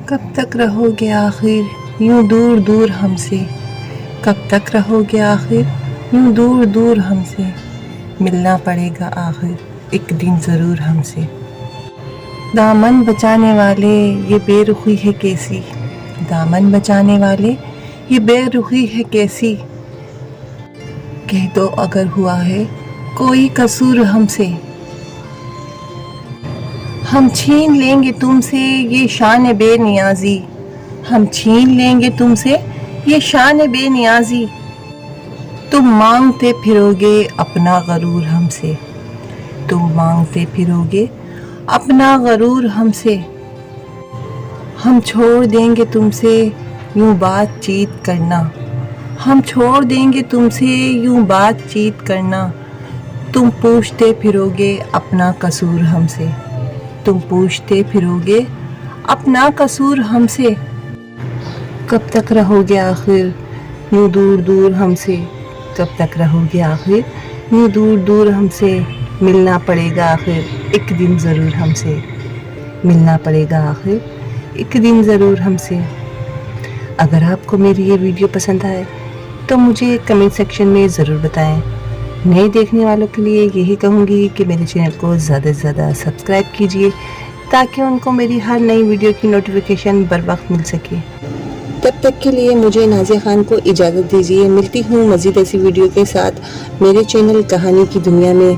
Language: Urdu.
کب تک رہو گے آخر یوں دور دور ہم سے، کب تک رہو گے آخر یوں دور دور ہم سے، ملنا پڑے گا آخر ایک دن ضرور ہم سے۔ دامن بچانے والے یہ بے رخی ہے کیسی، دامن بچانے والے یہ بے رخی ہے کیسی، کہہ دو اگر ہوا ہے کوئی قصور ہم سے، ہم چھین لیں گے تم سے یہ شان بے نیازی، ہم چھین لیں گے تم سے یہ شان بے نیازی، تم مانگتے پھرو گے اپنا غرور ہم سے، تم مانگتے پھرو گے اپنا غرور ہم سے، ہم چھوڑ دیں گے تم سے یوں بات چیت کرنا، ہم چھوڑ دیں گے تم سے یوں بات چیت کرنا، تم پوچھتے پھرو گے اپنا قصور ہم سے، تم پوچھتے پھرو گے اپنا قصور ہم سے، کب تک رہو گے آخر یوں دور دور ہم سے، کب تک رہو گے آخر یوں دور دور ہم سے، ملنا پڑے گا آخر ایک دن ضرور ہم سے، ملنا پڑے گا آخر ایک دن ضرور ہم سے۔ اگر آپ کو میری یہ ویڈیو پسند آئے تو مجھے کمنٹ سیکشن میں ضرور بتائیں۔ نئے دیکھنے والوں کے لیے یہی کہوں گی کہ میرے چینل کو زیادہ سے زیادہ سبسکرائب کیجیے تاکہ ان کو میری ہر نئی ویڈیو کی نوٹیفیکیشن بر وقت مل سکے۔ تب تک کے لیے مجھے نازیہ خان کو اجازت دیجیے، ملتی ہوں مزید ایسی ویڈیو کے ساتھ میرے چینل کہانی کی دنیا میں۔